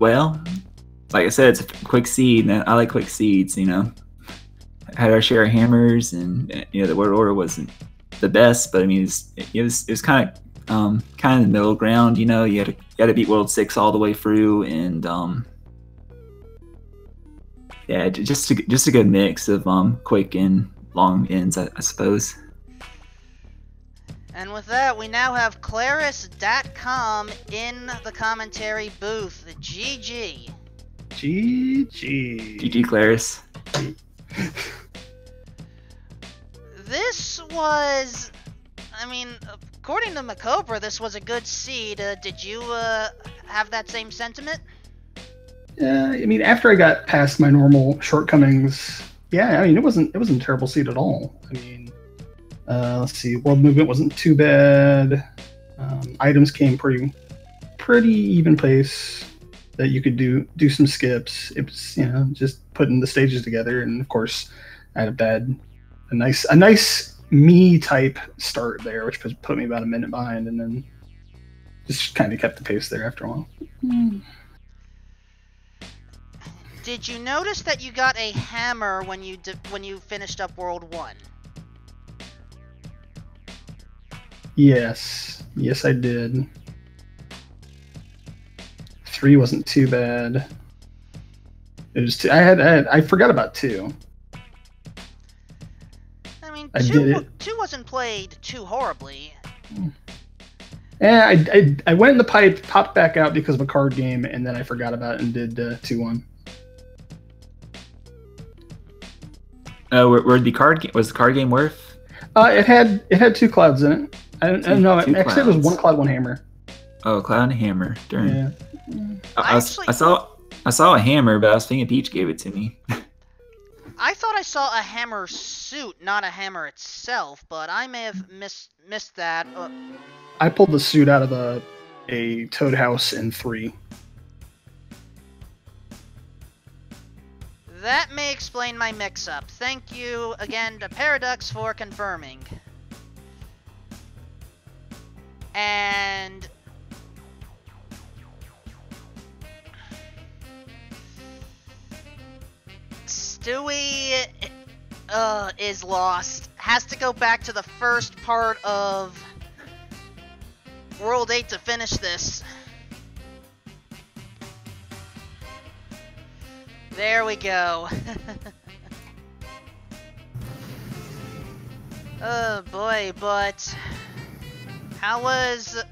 Well, like I said, it's a quick seed, and I like quick seeds, you know. I had our share of hammers, and you know, the world order wasn't the best, but I mean, it was kind of the middle ground, you know. You had to beat World 6 all the way through, and yeah, just a good mix of quick and long ends, I suppose. And with that, we now have Claris.com in the commentary booth. GG. GG. GG, Claris. This was... I mean, according to Macobra, this was a good seed. Did you have that same sentiment? I mean, after I got past my normal shortcomings, yeah, I mean, it wasn't a terrible seed at all. I mean, let's see, world movement wasn't too bad. Items came pretty even pace that you could do some skips. It was, you know, just putting the stages together, and of course, I had a nice me type start there, which put me about a minute behind, and then just kind of kept the pace there after a while. Did you notice that you got a hammer when you finished up World 1? Yes, I did. 3 wasn't too bad. It was I forgot about 2. I mean, I did it. 2 wasn't played too horribly. Yeah, I went in the pipe, popped back out because of a card game, and then I forgot about it and did 2-1. Where the card game was the card game worth? It had 2 clouds in it. I don't know. Actually, it was 1 cloud, 1 hammer. Oh, cloud and hammer. Darn. Yeah. I saw a hammer, but I was thinking Peach gave it to me. I thought I saw a hammer suit, not a hammer itself, but I may have missed that. I pulled the suit out of a Toad House in 3. That may explain my mix-up. Thank you again to Paradox for confirming. And... Stewie is lost. Has to go back to the first part of World 8 to finish this. There we go. Oh boy, but how was...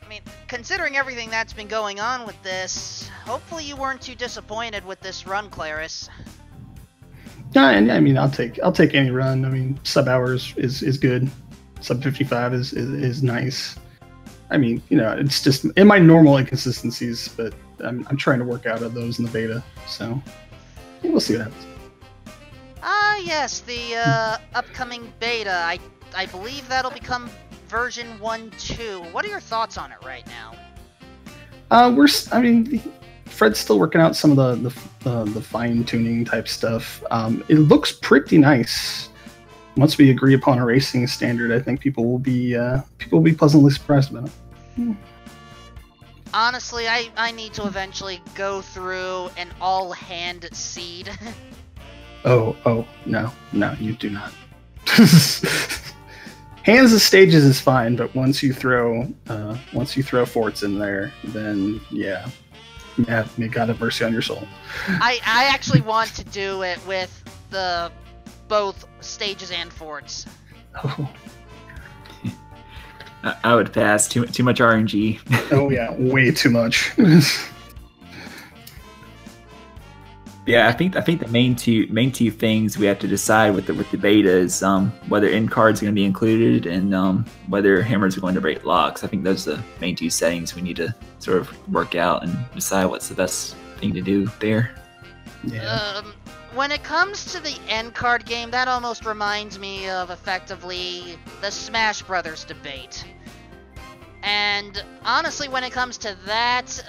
I mean, considering everything that's been going on with this, hopefully you weren't too disappointed with this run, Claris. And I mean, I'll take any run. I mean, sub hours is good. Sub 55 is nice. I mean, you know, it's just in my normal inconsistencies, but I'm trying to work out of those in the beta. So yeah, we'll see what happens. Ah, yes, the upcoming beta. I believe that'll become version 1.2. What are your thoughts on it right now? Fred's still working out some of the fine tuning type stuff. It looks pretty nice. Once we agree upon a racing standard, I think people will be pleasantly surprised about it. Honestly, I need to eventually go through an all-hand seed. Oh, no, you do not. Hands of stages is fine, but once you throw forts in there, then yeah, may God have mercy on your soul. I actually want to do it with the both stages and forts. Oh, I would pass. Too much RNG. oh yeah, way too much. Yeah, I think the main two things we have to decide with the beta is whether end cards are going to be included and whether hammers are going to break locks. I think those are the main two settings we need to sort of work out and decide what's the best thing to do there. Yeah. When it comes to the end card game, that almost reminds me of effectively the Smash Brothers debate. And honestly, when it comes to that,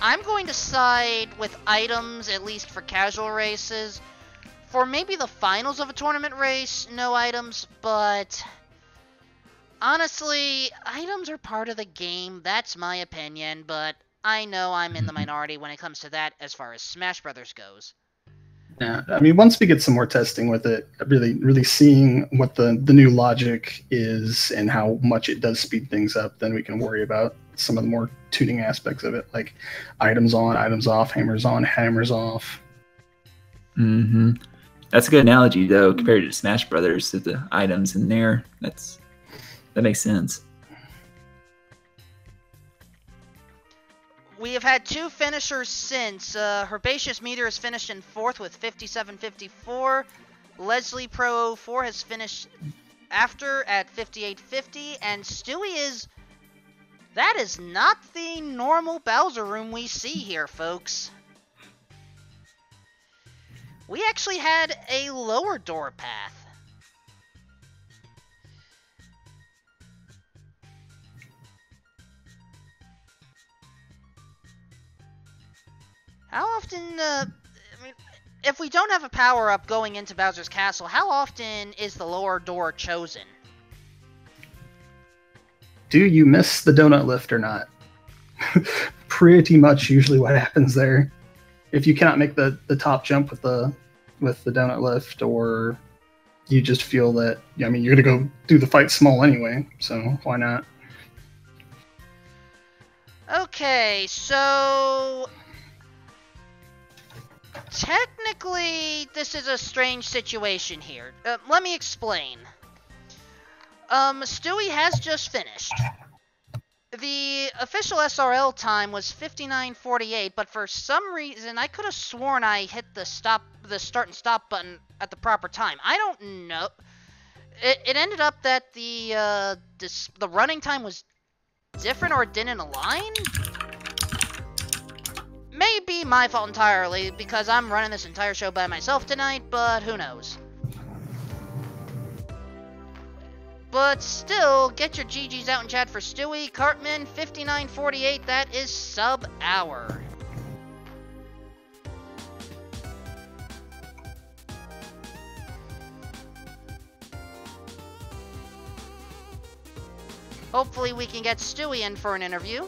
I'm going to side with items, at least for casual races. For maybe the finals of a tournament race, no items, but honestly, items are part of the game. That's my opinion, but I know I'm in the minority when it comes to that as far as Smash Brothers goes. Yeah, I mean, once we get some more testing with it, really seeing what the new logic is and how much it does speed things up, then we can worry about some of the more tuning aspects of it, like items on, items off, hammers on, hammers off. Mm-hmm. That's a good analogy, though, compared to Smash Brothers, to the items in there. That makes sense. We have had two finishers since. Herbaceous Meter has finished in 4th with 57.54. Leslie Pro 04 has finished after at 58.50. And Stewie is... That is not the normal Bowser room we see here, folks. We actually had a lower door path. How often, I mean, if we don't have a power-up going into Bowser's Castle, how often is the lower door chosen? Do you miss the donut lift or not? Pretty much usually what happens there. If you cannot make the top jump with the donut lift, or you just feel that, I mean, you're gonna go do the fight small anyway, so why not? Okay, so technically this is a strange situation here. Let me explain. Stewie has just finished. The official SRL time was 59:48, but for some reason I could have sworn I hit the start and stop button at the proper time. I don't know. It ended up that the running time was different, or it didn't align. Maybe my fault entirely, because I'm running this entire show by myself tonight, but who knows. But still, get your GGs out in chat for Stewie. Cartman, 59:48, that is sub-hour. Hopefully we can get Stewie in for an interview.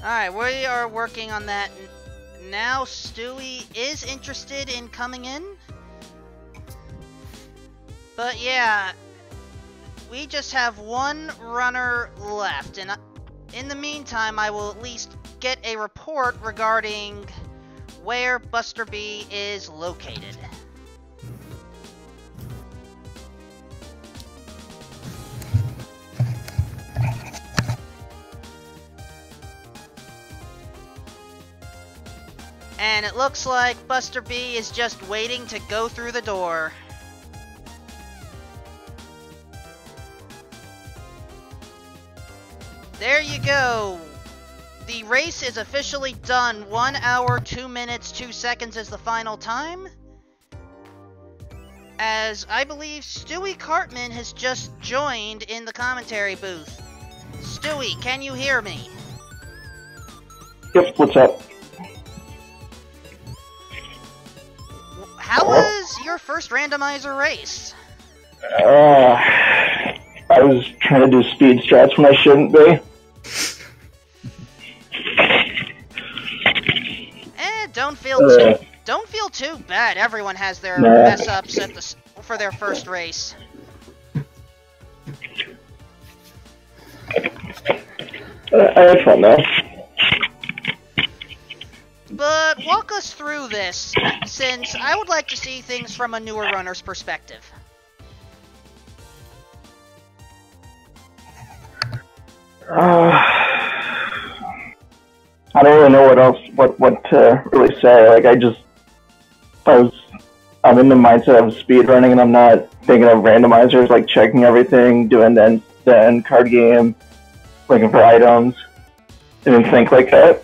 Alright, we are working on that now. Stewie is interested in coming in. But yeah, we just have one runner left. And in the meantime, I will at least get a report regarding where Buster B is located. And it looks like Buster B is just waiting to go through the door. There you go. The race is officially done. 1 hour, 2 minutes, 2 seconds is the final time. As I believe Stewie Cartman has just joined in the commentary booth. Stewie, can you hear me? Yep, what's up? How was your first randomizer race? I was trying to do speed strats when I shouldn't be. Don't feel too bad. Everyone has their mess ups for their first race. I had fun though. But walk us through this, since I would like to see things from a newer runner's perspective. I don't really know what to really say. Like I'm in the mindset of speedrunning, and I'm not thinking of randomizers, like checking everything, doing the end card game, looking for items. I didn't think like that.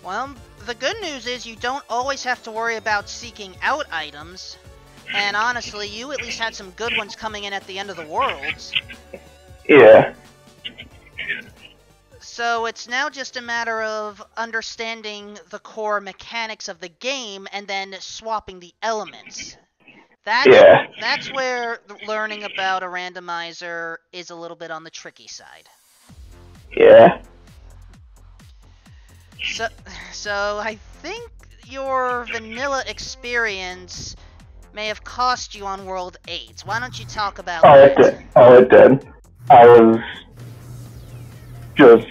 Well, the good news is you don't always have to worry about seeking out items. And honestly, you at least had some good ones coming in at the end of the Worlds. Yeah. So it's now just a matter of understanding the core mechanics of the game and then swapping the elements. That's where learning about a randomizer is a little bit on the tricky side. Yeah. So I think your vanilla experience may have cost you on World 8. Why don't you talk about that? It did. I was just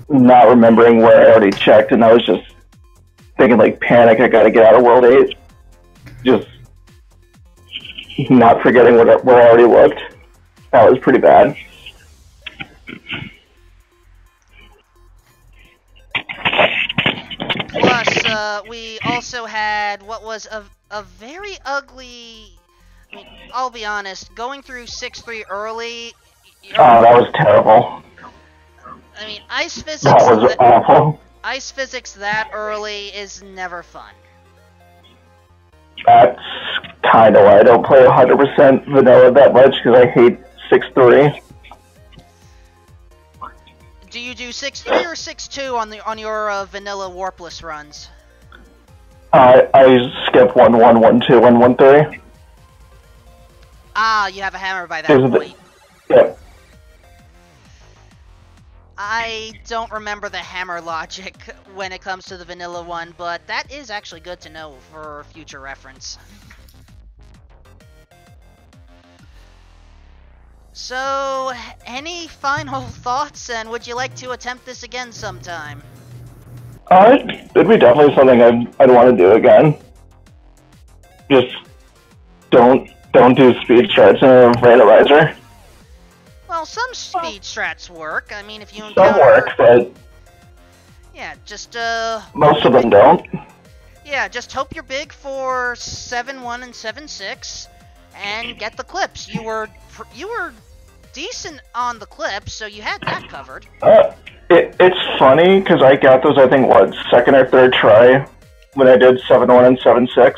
not remembering where I already checked, and I was just thinking like panic, I gotta get out of World 8. Just not forgetting where I already looked. That was pretty bad. Plus, we also had what was a very ugly... I mean, I'll be honest, going through 6-3 early... Oh, that was terrible. I mean, ice physics... That was awful. Ice physics that early is never fun. That's kind of why I don't play 100% vanilla that much, because I hate 6-3. Do you do 6-3 or 6-2 on your vanilla warpless runs? I skip 1-1, 1-2, 1-1-3. Ah, you have a hammer by that point. Yeah. I don't remember the hammer logic when it comes to the vanilla one, but that is actually good to know for future reference. So, any final thoughts, and would you like to attempt this again sometime? It'd be definitely something I'd want to do again. Just don't do speed strats in a randomizer. Well, some speed strats work. I mean, if you encounter... Some work, but... Yeah, just, most of them don't. Yeah, just hope you're big for 7-1 and 7-6, and get the clips. You were decent on the clips, so you had that covered. It's funny, because I got those, I think, second or third try when I did 7-1 and 7-6.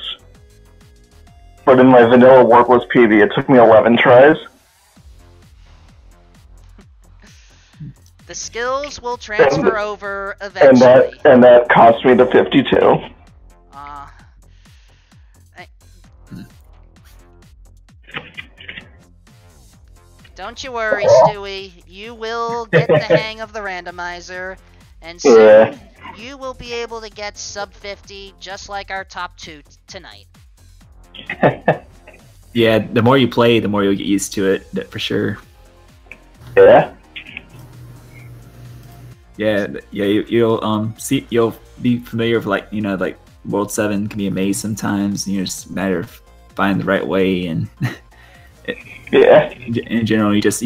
But in my vanilla warpless PB, it took me 11 tries. The skills will transfer over eventually. And that cost me the 52. Don't you worry, Stewie. You will get the hang of the randomizer, and soon you will be able to get sub 50 just like our top 2 tonight. Yeah, the more you play, the more you'll get used to it, for sure. Yeah. Yeah, you'll be familiar with like World 7 can be a maze sometimes, and it's just a matter of finding the right way, and yeah. In general, you just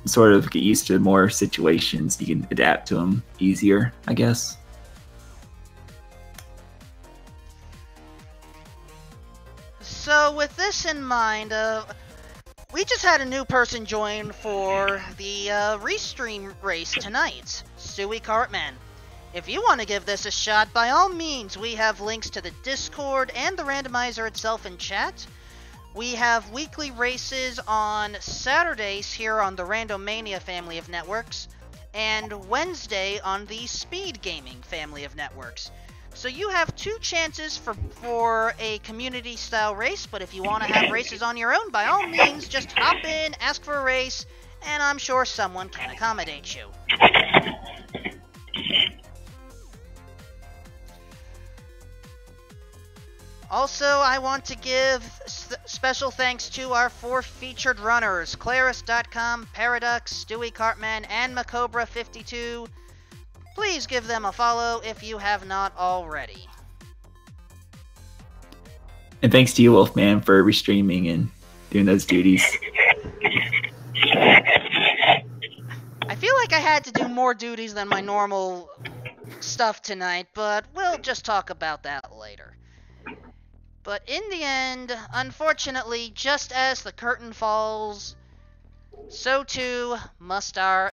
sort of get used to more situations. You can adapt to them easier, I guess. So with this in mind, we just had a new person join for the restream race tonight, Stewie Cartman. If you want to give this a shot, by all means, we have links to the Discord and the randomizer itself in chat. We have weekly races on Saturdays here on the Randomania family of networks, and Wednesday on the Speed Gaming family of networks. So you have 2 chances for a community-style race, but if you want to have races on your own, by all means, just hop in, ask for a race, and I'm sure someone can accommodate you. Also, I want to give special thanks to our 4 featured runners, Claris.com, Paradox, Stewie Cartman, and Macobra52. Please give them a follow if you have not already. And thanks to you, Wolfman, for restreaming and doing those duties. I feel like I had to do more duties than my normal stuff tonight, but we'll just talk about that later. But in the end, unfortunately, just as the curtain falls, so too must our